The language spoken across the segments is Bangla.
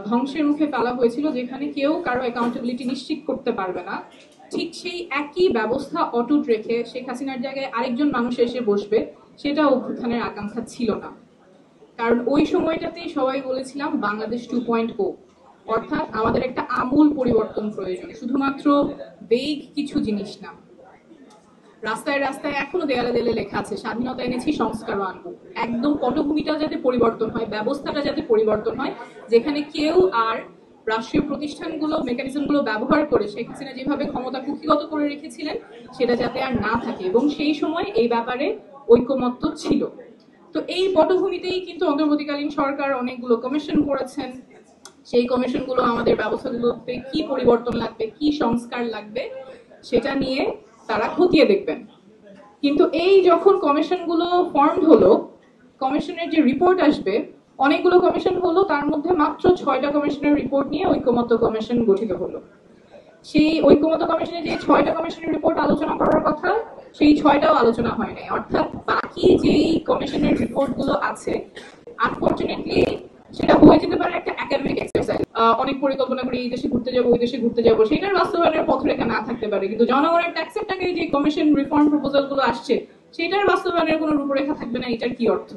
ধ্বংসের মুখে ফেলা হয়েছিল, যেখানে কেউ কারো অ্যাকাউন্টেবিলিটি নিশ্চিত করতে পারবে না, ঠিক সেই একই ব্যবস্থা অটুট রেখে শেখ হাসিনার জায়গায় আরেকজন মানুষ এসে বসবে, সেটা অভ্যুত্থানের আকাঙ্ক্ষা ছিল না। কারণ ওই সময়টাতেই সবাই বলেছিলাম বাংলাদেশ 2.0, অর্থাৎ আমাদের একটা আমূল পরিবর্তন প্রয়োজন, শুধুমাত্র বেগ কিছু জিনিস না। রাস্তায় রাস্তায় এখনো দেয়ালে দেয়ালে লেখা আছে স্বাধীনতা এনেছি সংস্কারও আনবো। একদম পটভূমিটা যাতে পরিবর্তন হয়, ব্যবস্থাটা যাতে পরিবর্তন হয়, যেখানে কেউ আর রাষ্ট্রীয় প্রতিষ্ঠানগুলো মেকানিজমগুলো ব্যবহার করে শেখ হাসিনা যেভাবে ক্ষমতা কুক্ষিগত করে রেখেছিলেন সেটা যাতে আর না থাকে, এবং সেই সময় এই ব্যাপারে ঐকমত্য ছিল। তো এই পটভূমিতেই কিন্তু অন্তর্বর্তীকালীন সরকার অনেকগুলো কমিশন করেছেন। সেই কমিশনগুলো আমাদের ব্যবস্থাগুলোতে কি পরিবর্তন লাগবে, কি সংস্কার লাগবে, সেটা নিয়ে তারা খতিয়ে দেখবেন। কিন্তু এই যখন কমিশনগুলো ফর্মড হলো, কমিশনের যে রিপোর্ট আসবে, অনেকগুলো কমিশন হলো, তার মধ্যে মাত্র 6টা কমিশনের রিপোর্ট নিয়ে ঐকমত্য কমিশন গঠিত হলো। সেই ঐকমত্য কমিশনে যে 6টা কমিশনের রিপোর্ট আলোচনা করার কথা, সেই 6টাও আলোচনা হয় নাই। অর্থাৎ বাকি যেই কমিশনের রিপোর্ট গুলো আছে, আনফরচুনেটলি সেটা হয়ে যেতে পারে একটা একাডেমিক এক্সারসাইজ। অনেক পরিকল্পনা করে এই দেশে ঘুরতে যাবো, ওই দেশে ঘুরতে যাবো, সেটার বাস্তবায়নের পথরেখা না থাকতে পারে, কিন্তু জনগণের ট্যাক্সের টাকায় যে কমিশন রিফর্ম প্রপোজাল গুলো আসছে সেটার বাস্তবায়নের কোনো রূপরেখা থাকবে না। এটার কি অর্থ?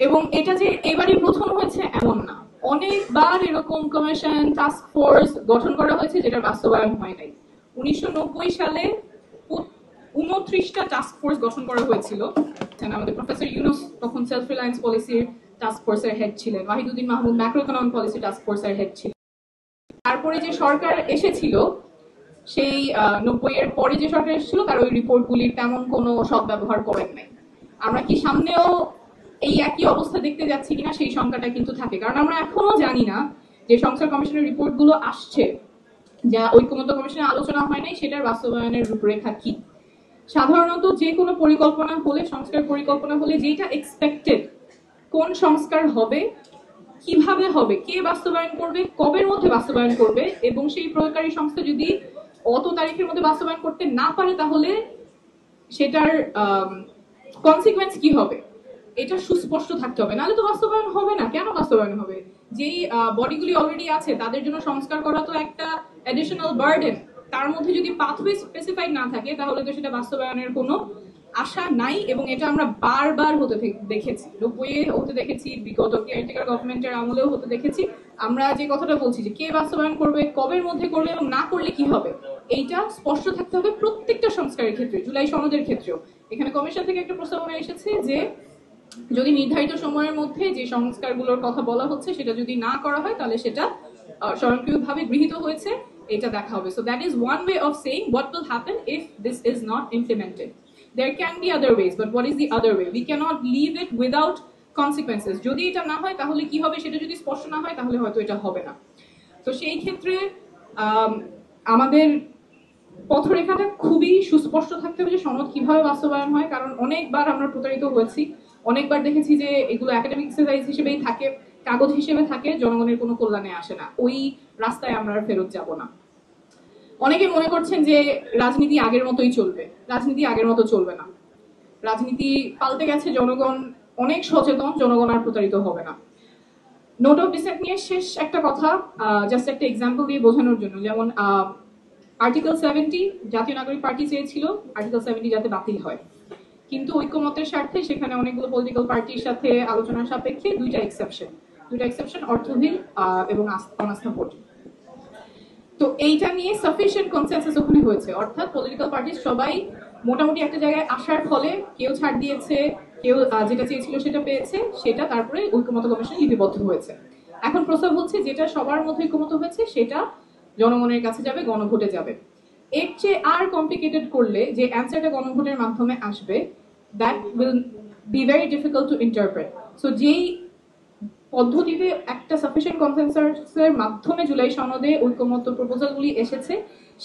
এবং এটা যে এবারই প্রথম হয়েছে এমন না, অনেকবার এরকম কমিশন টাস্ক ফোর্স গঠন করা হয়েছে যেটার বাস্তবায়ন হয় নাই। 1990 সালে 29টা টাস্ক ফোর্স গঠন করা হয়েছিল। আমাদের প্রফেসর ইউনুস তখন সেলফ রিলায়েন্স পলিসির টাস্ক ফোর্সের হেড ছিলেন, Wahiduddin Mahmud macro economic policy task ফোর্সের হেড ছিলেন। তারপরে যে সরকার এসেছিল, সেই 90-এর পরে যে সরকার এসেছিল, তার ওই রিপোর্টগুলির তেমন কোনো সদ্ব্যবহার করেন নাই। আমরা কি সামনেও এই একই অবস্থা দেখতে যাচ্ছি কিনা সেই সংখ্যাটা কিন্তু থাকে, কারণ আমরা এখনো জানি না যে সংস্কার কমিশনের রিপোর্টগুলো আসছে, যা ঐকমত্য কমিশনে আলোচনা হয় নাই, সেটার বাস্তবায়নের রূপরেখা কি। সাধারণত যে কোনো পরিকল্পনা হলে, সংস্কার পরিকল্পনা হলে, যেটা এক্সপেক্টেড, কোন সংস্কার হবে, কিভাবে হবে, কে বাস্তবায়ন করবে, কবের মধ্যে বাস্তবায়ন করবে, এবং সেই প্রয়োগকারী সংস্থা যদি অত তারিখের মধ্যে বাস্তবায়ন করতে না পারে তাহলে সেটার কনসিকুয়েন্স কি হবে, এটা সুস্পষ্ট থাকতে হবে, নাহলে তো বাস্তবায়ন হবে না। কেন বাস্তবায়ন হবে? যেই বডিগুলি অলরেডি আছে তাদের জন্য সংস্কার করা তো একটা অ্যাডিশনাল বার্ডেন। তার মধ্যে যদি পাথওয়ে স্পেসিফাইড না থাকে তাহলে তো সেটা বাস্তবায়নের কোনো আশা নাই, এবং এটা আমরা বারবার হতে দেখেছি, 90-এ হতে দেখেছি, বিগত কেয়ারটেকার গভর্নমেন্টের আমলেও হতে দেখেছি। আমরা যে কথাটা বলছি যে কে বাস্তবায়ন করবে, কবের মধ্যে করবে, এবং না করলে কি হবে, এইটা স্পষ্ট থাকতে হবে প্রত্যেকটা সংস্কারের ক্ষেত্রে। জুলাই সনদের ক্ষেত্রেও এখানে কমিশন থেকে একটা প্রস্তাবনা এসেছে যে যদি নির্ধারিত সময়ের মধ্যে যে সংস্কারগুলোর কথা বলা হচ্ছে সেটা যদি না করা হয় তাহলে সেটা স্বয়ংক্রিয়ভাবে গৃহীত হয়েছে, এটা দেখা হবে। So that is one way of saying what will happen if this is not implemented. There can be other ways, but what is the other way? We cannot leave it without consequences. যদি এটা না হয় তাহলে কি হবে, সেটা যদি স্পষ্ট না হয় তাহলে হয়তো এটা হবে না। তো সেই ক্ষেত্রে আমাদের পথরেখাটা খুবই সুস্পষ্ট থাকতে হবে যে সনদ কিভাবে বাস্তবায়ন হয়, কারণ অনেকবার আমরা প্রতারিত হয়েছি, অনেকবার দেখেছি যে এগুলো একাডেমিক এক্সারসাইজ হিসেবেই থাকে, কাগজ হিসেবে থাকে, জনগণের কোনো কল্যাণে আসে না। ওই রাস্তায় আমরা ফেরত যাব না। অনেকে মনে করছেন যে রাজনীতি আগের মতোই চলবে। রাজনীতি আগের মতো চলবে না। রাজনীতি পাল্টে গেছে, জনগণ অনেক সচেতন, জনগণ আর প্রতারিত হবে না। নোট অফ ডিসেন্ট নিয়ে শেষ একটা কথা, জাস্ট একটা এক্সাম্পল দিয়ে বোঝানোর জন্য। যেমন আর্টিকেল 70 জাতীয় নাগরিক পার্টি চেয়েছিল আর্টিকেল 70 যাতে বাতিল হয়, কিন্তু ঐকমত্যের স্বার্থে সেখানে অনেকগুলো পলিটিক্যাল পার্টির সাথে আলোচনার সাপেক্ষে দুইটা এক্সেপশন অর্থহীন এবং অনাস্থা ভোট। তো এইটা নিয়ে সাফিসিয়েন্ট কনসেনসাস ওখানে হয়েছে, অর্থাৎ পলিটিক্যাল পার্টি সবাই মোটামুটি একটা জায়গায় আসার ফলে কেউ ছাড় দিয়েছে, কেউ যেটা চেয়েছিল সেটা পেয়েছে, সেটা তারপরে ঐকমত্য কমিশন লিপিবদ্ধ হয়েছে। এখন প্রস্তাব হচ্ছে যেটা সবার মধ্যে ঐকমত্য হয়েছে সেটা জনগণের কাছে যাবে, গণভোটে যাবে। এর চেয়ে আর কমপ্লিকেটেড করলে যে অ্যান্সারটা গণভোটের মাধ্যমে আসবে, that will be very difficult to interpret. So যেই পদ্ধতিতে একটা সাফিসিয়েন্ট কনসেনসাসের মাধ্যমে জুলাই সনদে ঐকমত্য প্রপোজালগুলি এসেছে,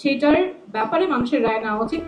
সেটার ব্যাপারে মানুষের রায় নেওয়া উচিত।